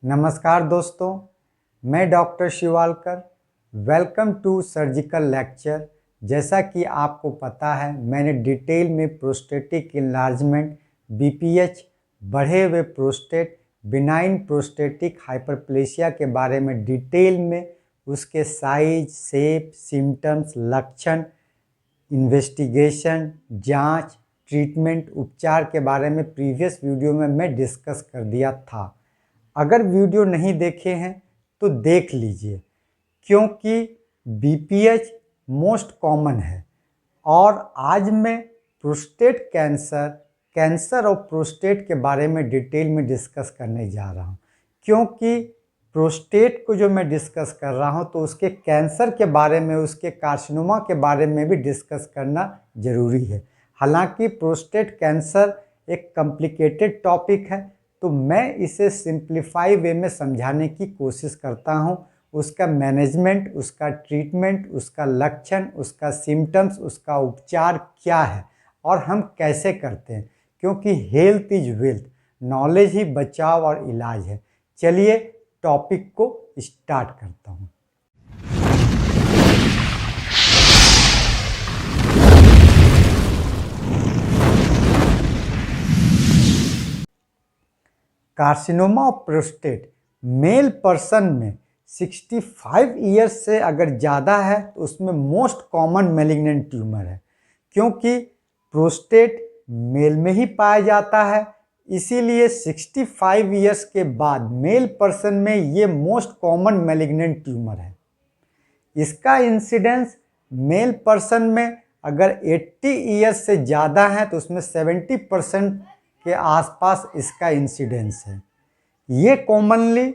नमस्कार दोस्तों, मैं doctor Shivalkar. Welcome to surgical lecture. जैसा कि आपको पता है, मैंने डिटेल में प्रोस्टेटिक इन्लार्जमेंट, बीपीएच, बढ़े हुए प्रोस्टेट, बिनाइन प्रोस्टेटिक हाइपरप्लेसिया के बारे में डिटेल में उसके साइज, शेप, सिम्टम्स, लक्षण, इन्वेस्टिगेशन, जांच, ट्रीटमेंट, उपचार के बारे में प्रीवियस वीडियो में मैं डिस्कस कर दिया था। अगर वीडियो नहीं देखे हैं तो देख लीजिए, क्योंकि बीपीएच मोस्ट कॉमन है। और आज मैं प्रोस्टेट कैंसर और प्रोस्टेट के बारे में डिटेल में डिस्कस करने जा रहा हूं। क्योंकि प्रोस्टेट को जो मैं डिस्कस कर रहा हूं तो उसके कैंसर के बारे में, उसके कार्सिनोमा के बारे में भी डिस्कस करना ज़रूरी है। हालांकि प्रोस्टेट कैंसर एक कॉम्प्लिकेटेड टॉपिक है, तो मैं इसे सिंप्लीफाई वे में समझाने की कोशिश करता हूं। उसका मैनेजमेंट, उसका ट्रीटमेंट, उसका लक्षण, उसका सिम्टम्स, उसका उपचार क्या है और हम कैसे करते हैं, क्योंकि हेल्थ इज वेल्थ, नॉलेज ही बचाव और इलाज है। चलिए टॉपिक को स्टार्ट करता हूं। Carcinoma of prostate male person में 65 ईयर्स से अगर ज़्यादा है तो उसमें मोस्ट कॉमन मैलिग्नेंट ट्यूमर है। क्योंकि प्रोस्टेट मेल में ही पाया जाता है, इसीलिए 65 ईयर्स के बाद मेल पर्सन में ये मोस्ट कॉमन मैलिग्नेंट ट्यूमर है। इसका इंसिडेंस मेल पर्सन में अगर 80 ईयर्स से ज़्यादा है तो उसमें 70% के आसपास इसका इंसिडेंस है। ये कॉमनली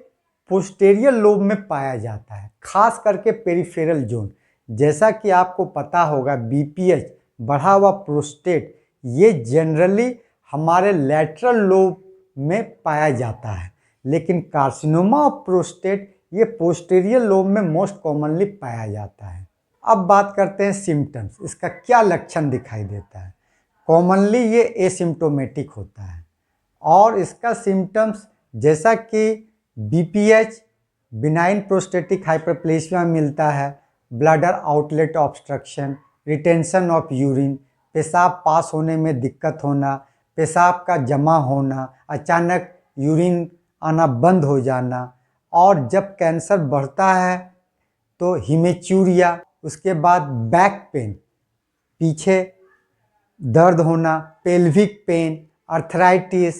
पोस्टीरियर लोब में पाया जाता है, खास करके पेरिफेरल जोन। जैसा कि आपको पता होगा, बीपीएच, बढ़ा हुआ प्रोस्टेट, ये जनरली हमारे लैटरल लोब में पाया जाता है, लेकिन कार्सिनोमा ऑफ प्रोस्टेट ये पोस्टीरियर लोब में मोस्ट कॉमनली पाया जाता है। अब बात करते हैं सिम्टम्स, इसका क्या लक्षण दिखाई देता है। कॉमनली ये एसिम्प्टोमेटिक होता है और इसका सिम्टम्स जैसा कि बीपीएच, बिनाइन प्रोस्टेटिक हाइपरप्लेसिया में मिलता है, bladder outlet obstruction, retention of urine, पेशाब पास होने में दिक्कत होना, पेशाब का जमा होना, अचानक यूरिन आना बंद हो जाना, और जब कैंसर बढ़ता है तो हिमेचूरिया, उसके बाद बैक पेन, पीछे दर्द होना, pelvic pain, arthritis,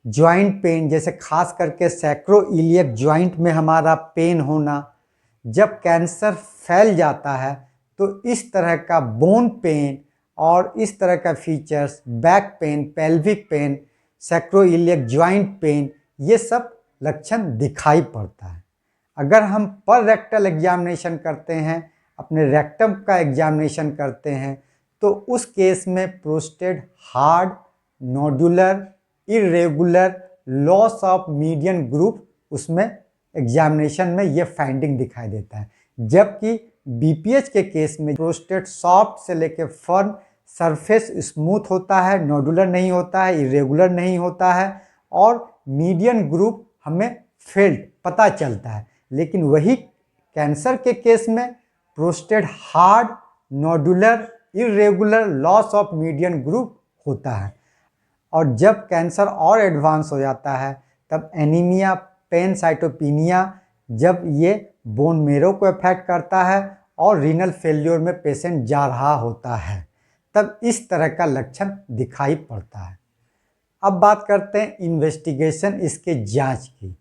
joint pain, जैसे खास करके सैक्रोइलियक जॉइंट में हमारा पेन होना। जब कैंसर फैल जाता है तो इस तरह का बोन पेन और इस तरह का features, back pain, pelvic pain, sacroiliac joint pain, ये सब लक्षण दिखाई पड़ता है। अगर हम पर रेक्टल एग्जामिनेशन करते हैं, अपने रेक्टम का एग्जामिनेशन करते हैं, तो उस केस में prostate hard, nodular, irregular, loss of median group, उसमें एग्जामिनेशन में ये फाइंडिंग दिखाई देता है। जबकि बीपीएच के केस में प्रोस्टेट सॉफ्ट से लेकर फर्म, सरफेस स्मूथ होता है, नोडुलर नहीं होता है, इरेगुलर नहीं होता है, और मीडियन ग्रुप हमें फेल्ड पता चलता है। लेकिन वही कैंसर के केस में prostate hard, nodular, irregular, loss of median group होता है। और जब कैंसर और एडवांस हो जाता है तब एनीमिया, पैनसाइटोपिनिया, जब ये बोन मेरो को अफेक्ट करता है और रीनल फेल्योर में पेशेंट जा रहा होता है, तब इस तरह का लक्षण दिखाई पड़ता है। अब बात करते हैं इन्वेस्टिगेशन, इसके जांच की।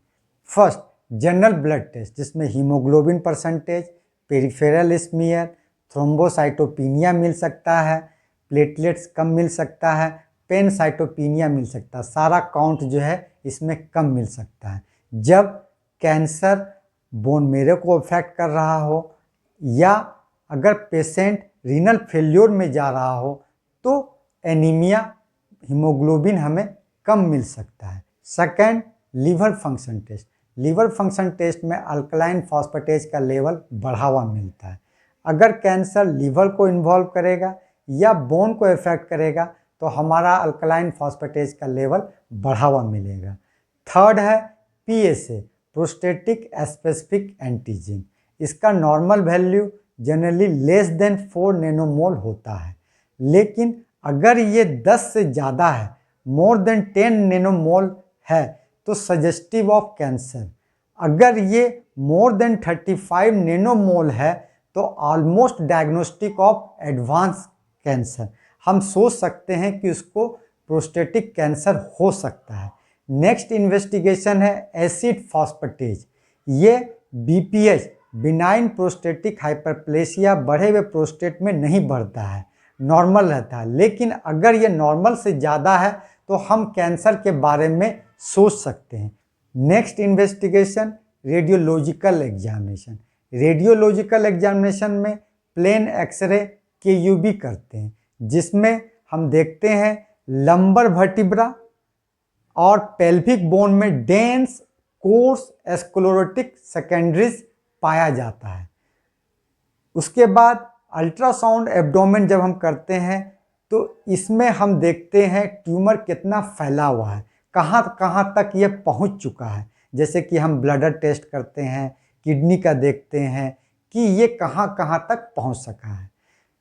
फर्स्ट, जनरल ब्लड टेस्ट, जिसमें haemoglobin percentage, peripheral smear, thrombocytopenia मिल सकता है, प्लेटलेट्स कम मिल सकता है, पैनसाइटोपिनिया मिल सकता है। सारा काउंट जो है इसमें कम मिल सकता है। जब कैंसर बोन मेरो को अफेक्ट कर रहा हो या अगर पेशेंट रीनल फेल्योर में जा रहा हो तो एनीमिया, हीमोग्लोबिन हमें कम मिल सकता है। Second, liver function test. Liver function test में अल्कलाइन फॉस्फेटेज का लेवल बढ़ा हुआ मिलता है। अगर कैंसर लीवर को इन्वॉल्व करेगा या बोन को इफेक्ट करेगा तो हमारा अल्कलाइन फॉस्फेटेज का लेवल बढ़ा हुआ मिलेगा। थर्ड है PSA प्रोस्टेटिक स्पेसिफिक एंटीजन। इसका normal value generally less than 4 नैनोमोल होता है, लेकिन अगर ये 10 से ज़्यादा है, मोर देन 10 नैनोमोल है, तो सजेस्टिव ऑफ कैंसर। अगर ये मोर देन 35 नैनोमोल है तो almost diagnostic of advance cancer. हम सोच सकते हैं कि उसको प्रोस्टेटिक कैंसर हो सकता है। नेक्स्ट इन्वेस्टिगेशन है एसिड फॉस्फेटेज। ये BPH बिनाइन प्रोस्टेटिक हाइपरप्लेसिया बढ़े हुए प्रोस्टेट में नहीं बढ़ता है, नॉर्मल रहता है, लेकिन अगर ये नॉर्मल से ज़्यादा है तो हम कैंसर के बारे में सोच सकते हैं। Next investigation radiological examination. Radiological examination में प्लेन एक्सरे KUB करते हैं, जिसमें हम देखते हैं लंबर वर्टिब्रा और पेल्विक बोन में डेंस कोर्स स्क्लेरोटिक सेकेंडरीज पाया जाता है। उसके बाद अल्ट्रासाउंड एब्डोमेन जब हम करते हैं तो इसमें हम देखते हैं ट्यूमर कितना फैला हुआ है, कहाँ कहाँ तक ये पहुँच चुका है। जैसे कि हम ब्लडर टेस्ट करते हैं, किडनी का देखते हैं कि ये कहाँ कहाँ तक पहुँच सका है।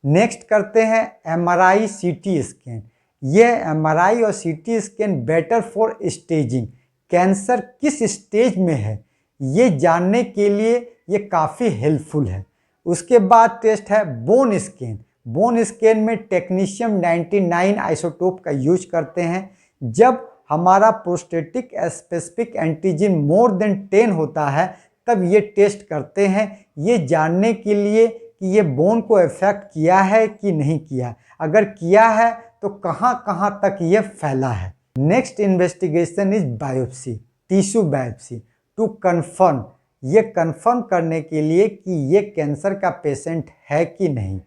नेक्स्ट करते हैं MRI CT स्कैन। ये MRI और CT scan better for staging, cancer किस स्टेज में है ये जानने के लिए ये काफ़ी हेल्पफुल है। उसके बाद टेस्ट है बोन स्कैन। बोन स्कैन में टेक्नीशियम 99 आइसोटोप का यूज करते हैं। जब हमारा prostatic specific antigen more than 10 होता है तब ये टेस्ट करते हैं, ये जानने के लिए कि ये बोन को इफेक्ट किया है कि नहीं किया। अगर किया है तो कहाँ कहाँ तक ये फैला है। Next investigation is biopsy, tissue biopsy to confirm, ये कन्फर्म करने के लिए कि ये कैंसर का पेशेंट है कि नहीं।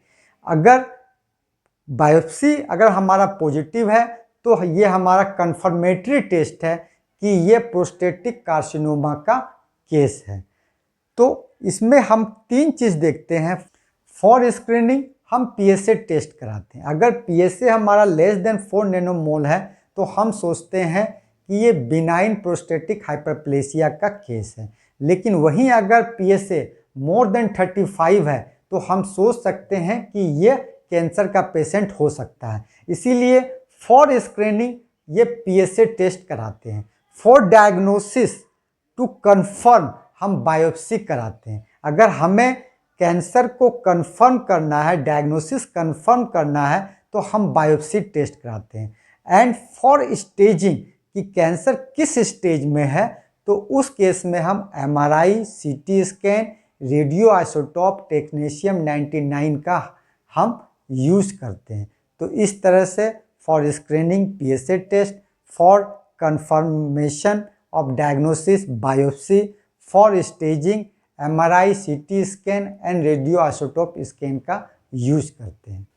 अगर बायोप्सी अगर हमारा पॉजिटिव है तो ये हमारा कन्फर्मेटरी टेस्ट है कि ये प्रोस्टेटिक कार्सिनोमा का केस है। तो इसमें हम 3 चीज़ देखते हैं। फॉर स्क्रीनिंग हम PSA टेस्ट कराते हैं। अगर PSA हमारा लेस देन 4 नैनोमोल है तो हम सोचते हैं कि ये बिनाइन प्रोस्टेटिक हाइपरप्लेसिया का केस है, लेकिन वहीं अगर PSA मोर देन 35 है तो हम सोच सकते हैं कि ये कैंसर का पेशेंट हो सकता है। इसीलिए फॉर स्क्रीनिंग ये PSA टेस्ट कराते हैं। फॉर डायग्नोसिस टू कंफर्म हम बायोप्सी कराते हैं। अगर हमें कैंसर को कंफर्म करना है, डायग्नोसिस कंफर्म करना है तो हम बायोप्सी टेस्ट कराते हैं। एंड फॉर स्टेजिंग कि कैंसर किस स्टेज में है तो उस केस में हम MRI CT scan radio isotope technetium 99 का हम यूज करते हैं। तो इस तरह से for screening PSA test, for confirmation of diagnosis biopsy, for staging MRI CT scan and radio isotope scan का यूज करते हैं।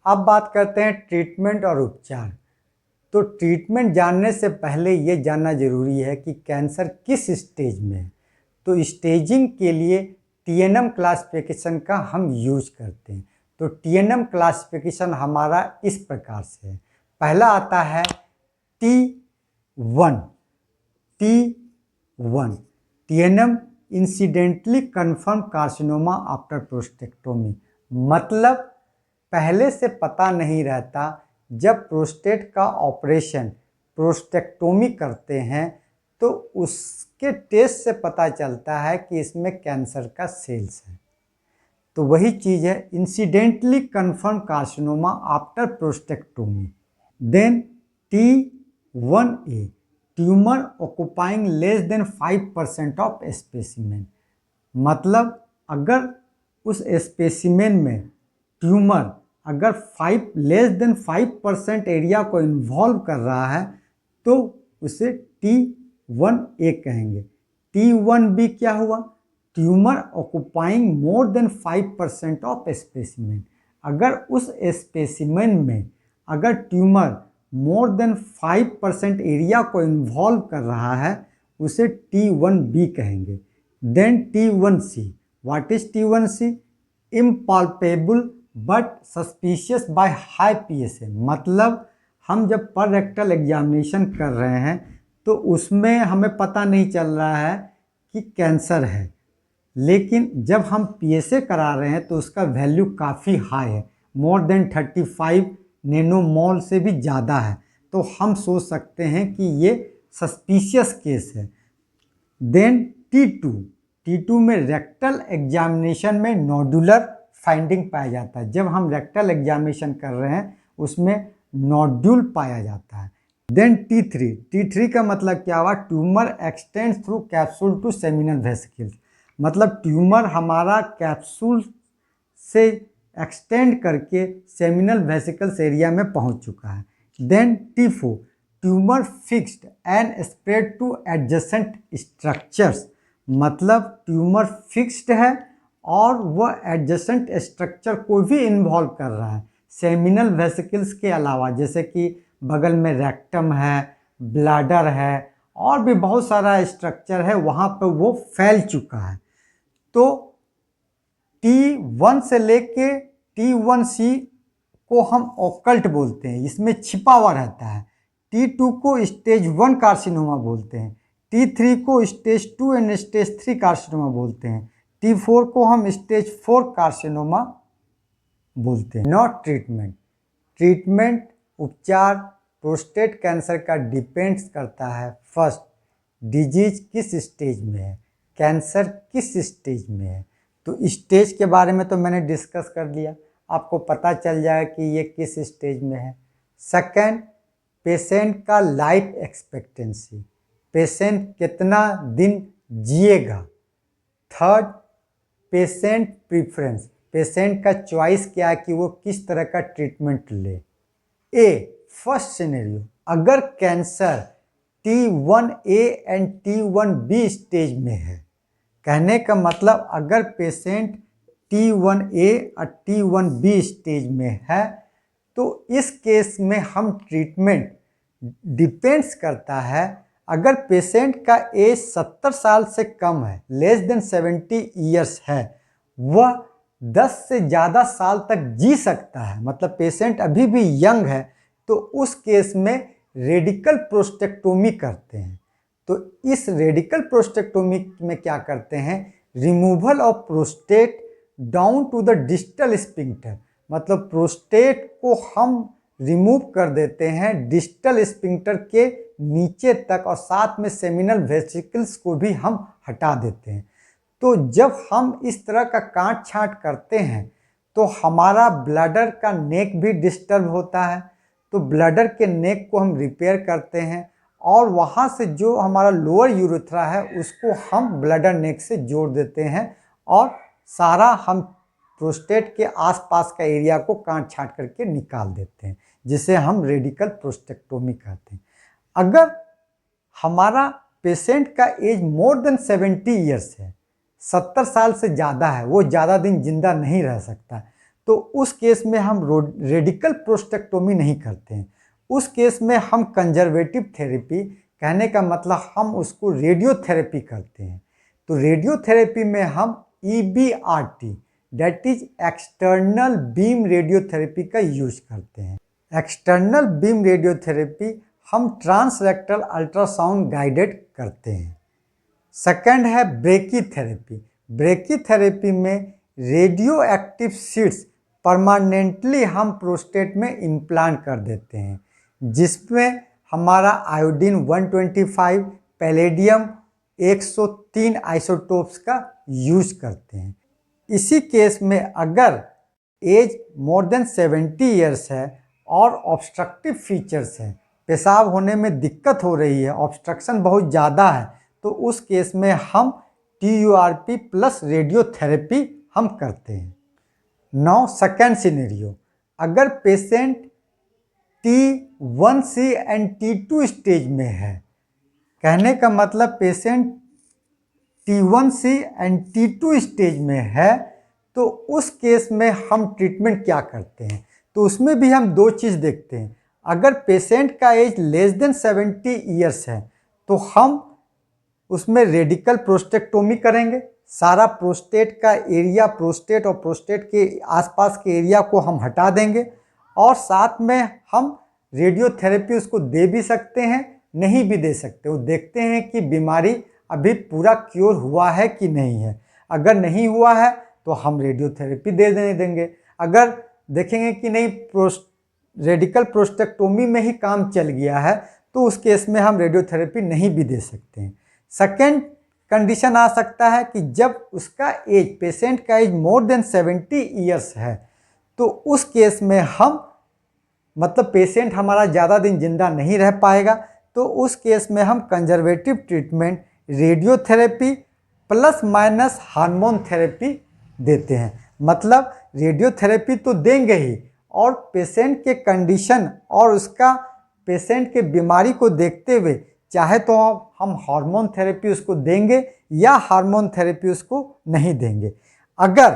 अब बात करते हैं ट्रीटमेंट और उपचार। तो ट्रीटमेंट जानने से पहले ये जानना जरूरी है कि कैंसर किस स्टेज में है। तो स्टेजिंग के लिए TNM क्लासिफिकेशन का हम यूज करते हैं। तो TNM क्लासिफिकेशन हमारा इस प्रकार से है। पहला आता है T1। TNM incidentally confirm carcinoma after prostatectomy, मतलब पहले से पता नहीं रहता, जब प्रोस्टेट का ऑपरेशन प्रोस्टेक्टोमी करते हैं तो उसके टेस्ट से पता चलता है कि इसमें कैंसर का सेल्स है। तो वही चीज़ है incidentally confirm carcinoma after prostatectomy. Then T1A tumour occupying less than 5% of specimen, मतलब अगर उस स्पेसिमेन में ट्यूमर अगर लेस देन 5% एरिया को इन्वॉल्व कर रहा है तो उसे T1A कहेंगे। T1B क्या हुआ? Tumour occupying more than 5% of specimen, अगर उस स्पेसिमेन में अगर ट्यूमर मोर देन 5% एरिया को इन्वॉल्व कर रहा है उसे T1B कहेंगे। Then T1C, what is T1C? Impalpable but suspicious by high PSA, मतलब हम जब पर रेक्टल एग्जामिनेशन कर रहे हैं तो तो उसमें हमें पता नहीं चल रहा है कि कैंसर है, लेकिन जब हम पीएसए करा रहे हैं तो उसका वैल्यू काफ़ी हाई है, मोर देन 35 नैनोमोल से भी ज़्यादा है। तो हम सोच सकते हैं कि ये सस्पिशियस केस है। देन T2 में रेक्टल एग्जामिनेशन में नोडुलर फाइंडिंग पाया जाता है। जब हम रेक्टल एग्जामिनेशन कर रहे हैं उसमें नोड्यूल पाया जाता है। देन T3 का मतलब क्या हुआ, tumour extends through capsule to seminal vesicles, मतलब ट्यूमर हमारा कैप्सूल से एक्सटेंड करके सेमिनल वेसिकल्स एरिया में पहुंच चुका है। Then T4 tumour fixed and spread to adjacent structures, मतलब ट्यूमर फिक्स्ड है और वह एडजेसेंट स्ट्रक्चर को भी इन्वॉल्व कर रहा है सेमिनल वेसिकल्स के अलावा, जैसे कि बगल में रेक्टम है, ब्लैडर है और भी बहुत सारा स्ट्रक्चर है, वहाँ पर वो फैल चुका है। तो T1 से लेके T1C को हम ऑकल्ट बोलते हैं, इसमें छिपा हुआ रहता है। T2 को स्टेज 1 कार्सिनोमा बोलते हैं, T3 को स्टेज 2 एंड स्टेज 3 कार्सिनोमा बोलते हैं, T4 को हम स्टेज 4 कार्सिनोमा बोलते हैं। नॉट ट्रीटमेंट उपचार प्रोस्टेट कैंसर का डिपेंड्स करता है, फर्स्ट डिजीज किस स्टेज में है, कैंसर किस स्टेज में है। तो स्टेज के बारे में तो मैंने डिस्कस कर लिया, आपको पता चल जाए कि ये किस स्टेज में है। सेकंड, पेशेंट का लाइफ एक्सपेक्टेंसी, पेशेंट कितना दिन जिएगा। थर्ड, पेशेंट प्रीफरेंस, पेशेंट का चॉइस क्या है कि वो किस तरह का ट्रीटमेंट ले। फर्स्ट सिनेरियो, अगर cancer T1A and T1B stage में है, कहने का मतलब अगर पेशेंट T1A और T1B स्टेज में है तो इस केस में हम ट्रीटमेंट डिपेंड्स करता है। अगर पेशेंट का एज 70 साल से कम है, लेस देन 70 ईयर्स है, वह 10 से ज़्यादा साल तक जी सकता है, मतलब पेशेंट अभी भी यंग है, तो उस केस में रेडिकल प्रोस्टेक्टोमी करते हैं। तो इस रेडिकल प्रोस्टेक्टोमी में क्या करते हैं, removal of prostate down to the distal sphincter, मतलब प्रोस्टेट को हम रिमूव कर देते हैं डिस्टल स्फिंक्टर के नीचे तक, और साथ में सेमिनल वेसिकल्स को भी हम हटा देते हैं। तो जब हम इस तरह का काट छांट करते हैं तो हमारा ब्लैडर का नेक भी डिस्टर्ब होता है, तो ब्लैडर के नेक को हम रिपेयर करते हैं और वहाँ से जो हमारा लोअर यूरेथ्रा है उसको हम ब्लैडर नेक से जोड़ देते हैं और सारा हम प्रोस्टेट के आसपास का एरिया को काट छांट करके निकाल देते हैं, जिसे हम रेडिकल प्रोस्टेक्टोमी कहते हैं। अगर हमारा पेशेंट का एज मोर देन 70 ईयर्स है, 70 साल से ज़्यादा है, वो ज़्यादा दिन जिंदा नहीं रह सकता, तो उस केस में हम रेडिकल प्रोस्टेक्टोमी नहीं करते हैं। उस केस में हम कंजर्वेटिव थेरेपी, कहने का मतलब हम उसको रेडियोथेरेपी करते हैं। तो रेडियोथेरेपी में हम EBRT, that is external beam radiotherapy का यूज करते हैं। एक्सटर्नल बीम रेडियोथेरेपी हम ट्रांसरेक्टल अल्ट्रासाउंड गाइडेड करते हैं। सेकंड है ब्रेकीथेरेपी। ब्रेकीथेरेपी में रेडियो एक्टिव सीड्स परमानेंटली हम प्रोस्टेट में इम्प्लांट कर देते हैं, जिसमें हमारा आयोडीन 125, पैलेडियम 103 आइसोटोप्स का यूज करते हैं। इसी केस में अगर एज मोर देन 70 ईयर्स है और ऑब्स्ट्रक्टिव फीचर्स हैं, पेशाब होने में दिक्कत हो रही है, ऑब्स्ट्रक्शन बहुत ज़्यादा है, तो उस केस में हम TURP प्लस रेडियोथेरेपी हम करते हैं। नाउ सेकेंड सिनेरियो, अगर patient T1C and T2 stage में है, कहने का मतलब patient T1C and T2 stage में है, तो उस केस में हम ट्रीटमेंट क्या करते हैं, तो उसमें भी हम दो चीज़ देखते हैं। अगर पेशेंट का एज लेस देन 70 ईयर्स है तो हम उसमें रेडिकल प्रोस्टेक्टोमी करेंगे, सारा प्रोस्टेट का एरिया, प्रोस्टेट और प्रोस्टेट के आसपास के एरिया को हम हटा देंगे और साथ में हम रेडियोथेरेपी उसको दे भी सकते हैं, नहीं भी दे सकते। वो देखते हैं कि बीमारी अभी पूरा क्योर हुआ है कि नहीं है। अगर नहीं हुआ है तो हम रेडियोथेरेपी दे देंगे। अगर देखेंगे कि नहीं रेडिकल प्रोस्टेक्टोमी में ही काम चल गया है तो उस केस में हम रेडियोथेरेपी नहीं भी दे सकते हैं। सेकेंड कंडीशन आ सकता है कि जब उसका एज, पेशेंट का एज मोर देन 70 ईयर्स है तो उस केस में हम मतलब पेशेंट हमारा ज़्यादा दिन जिंदा नहीं रह पाएगा, तो उस केस में हम conservative treatment radiotherapy plus minus hormone therapy देते हैं। मतलब रेडियोथेरेपी तो देंगे ही और पेशेंट के कंडीशन और उसका पेशेंट के बीमारी को देखते हुए चाहे तो हम हार्मोन थेरेपी उसको देंगे या हार्मोन थेरेपी उसको नहीं देंगे। अगर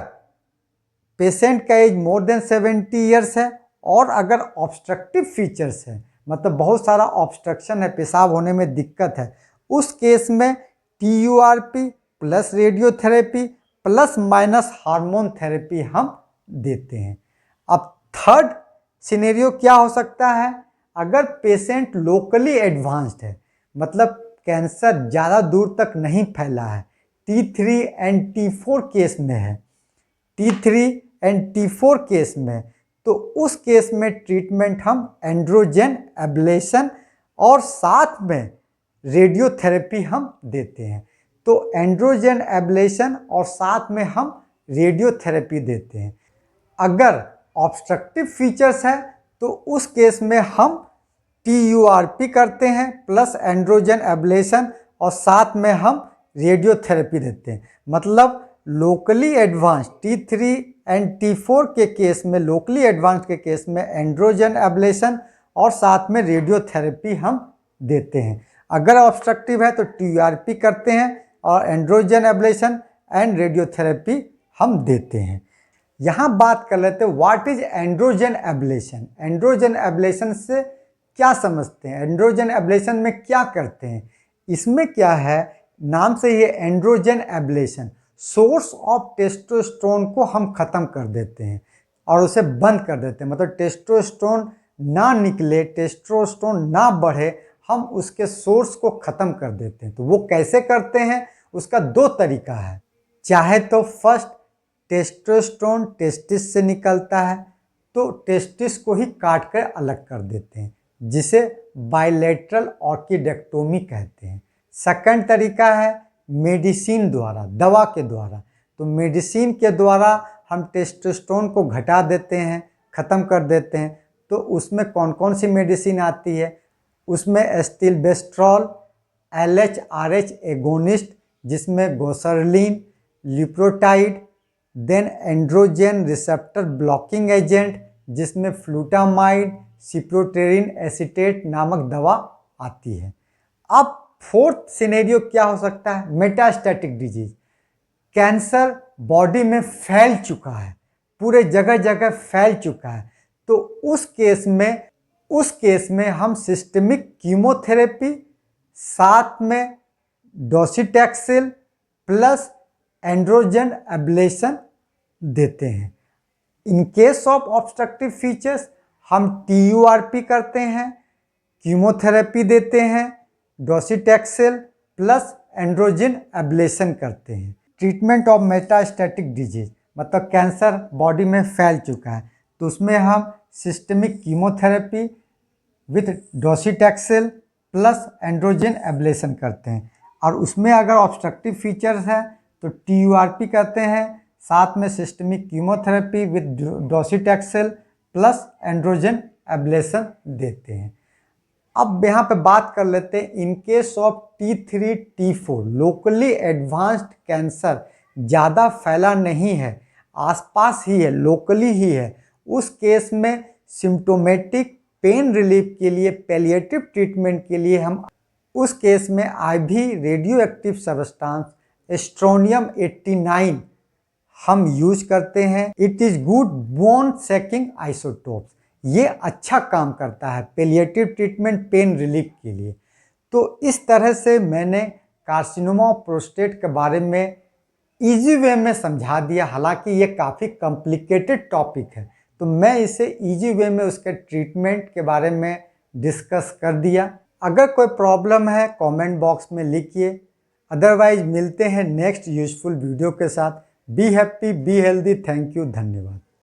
पेशेंट का एज मोर देन 70 ईयर्स है और अगर ऑब्स्ट्रक्टिव फीचर्स है, मतलब बहुत सारा ऑब्स्ट्रक्शन है, पेशाब होने में दिक्कत है, उस केस में TURP plus radiotherapy plus minus hormone therapy हम देते हैं। अब थर्ड सिनेरियो क्या हो सकता है, अगर पेशेंट लोकली एडवांस्ड है, मतलब कैंसर ज़्यादा दूर तक नहीं फैला है, T3 एंड T4 केस में है, T3 एंड T4 केस में, तो उस केस में ट्रीटमेंट हम एंड्रोजन एब्लेशन और साथ में रेडियोथेरेपी हम देते हैं। तो एंड्रोजन एब्लेशन और साथ में हम रेडियोथेरेपी देते हैं। अगर ऑब्स्ट्रक्टिव फीचर्स है तो उस केस में हम TURP करते हैं प्लस एंड्रोजन एब्लेशन और साथ में हम रेडियोथेरेपी देते हैं। मतलब locally advance T3 and T4 के केस में, लोकली एडवांस के केस में एंड्रोजन एब्लेशन और साथ में रेडियोथेरेपी हम देते हैं। अगर ऑब्स्ट्रक्टिव है तो TURP करते हैं और एंड्रोजन एब्लेशन एंड रेडियोथेरेपी हम देते हैं। यहाँ बात कर लेते हैं what is androgen ablation. Androgen ablation से क्या समझते हैं, एंड्रोजन एब्लेशन में क्या करते हैं। इसमें क्या है, नाम से ये androgen ablation, source of testosterone को हम ख़त्म कर देते हैं और उसे बंद कर देते हैं। मतलब टेस्टोस्टेरोन ना निकले, टेस्टोस्टेरोन ना बढ़े, हम उसके सोर्स को ख़त्म कर देते हैं। तो वो कैसे करते हैं, उसका दो तरीका है। चाहे तो फर्स्ट टेस्टोस्टेरोन टेस्टिस से निकलता है तो टेस्टिस को ही काट कर अलग कर देते हैं, जिसे बायलैटरल ऑर्किडेक्टोमी कहते हैं। सेकंड तरीका है मेडिसिन द्वारा, दवा के द्वारा। तो मेडिसिन के द्वारा हम टेस्टोस्टेरोन को घटा देते हैं, ख़त्म कर देते हैं। तो उसमें कौन कौन सी मेडिसिन आती है, उसमें एस्टिलबेस्ट्रॉल, LHRH एगोनिस्ट जिसमें goserelin, leuprolide, then androgen receptor blocking agent जिसमें फ्लूटामाइड, सिप्रोटेरिन एसीटेट नामक दवा आती है। अब फोर्थ सिनेरियो क्या हो सकता है, मेटास्टैटिक डिजीज। कैंसर बॉडी में फैल चुका है, पूरे जगह जगह फैल चुका है, तो उस केस में हम सिस्टमिक कीमोथेरेपी साथ में डोसीटैक्सिल प्लस एंड्रोजन एब्लेशन देते हैं। In case of obstructive features हम TURP करते हैं, कीमोथेरेपी देते हैं, डोसीटैक्सिल प्लस एंड्रोजन एब्लेशन करते हैं। ट्रीटमेंट ऑफ मेटास्टैटिक डिजीज, मतलब कैंसर बॉडी में फैल चुका है, तो उसमें हम systemic chemotherapy with docetaxel plus androgen ablation करते हैं। और उसमें अगर ऑब्स्ट्रक्टिव फीचर्स है तो TURP करते हैं, साथ में systemic chemotherapy with docetaxel plus androgen ablation देते हैं। अब यहाँ पे बात कर लेते हैं in case of T3 T4 locally advanced cancer ज़्यादा फैला नहीं है, आसपास ही है, लोकली ही है, उस केस में सिम्टोमेटिक पेन रिलीफ के लिए, पैलिएटिव ट्रीटमेंट के लिए हम उस केस में IV radioactive substance strontium 89 हम यूज करते हैं। It is good bone seeking isotopes, ये अच्छा काम करता है पैलिएटिव ट्रीटमेंट पेन रिलीफ के लिए। तो इस तरह से मैंने कार्सिनोमा ऑफ प्रोस्टेट के बारे में इजी वे में समझा दिया। हालांकि ये काफ़ी कॉम्प्लिकेटेड टॉपिक है, तो मैं इसे इजी वे में उसके ट्रीटमेंट के बारे में डिस्कस कर दिया। अगर कोई प्रॉब्लम है कमेंट बॉक्स में लिखिए। अदरवाइज मिलते हैं नेक्स्ट यूजफुल वीडियो के साथ। Be happy, be healthy. Thank you, धन्यवाद।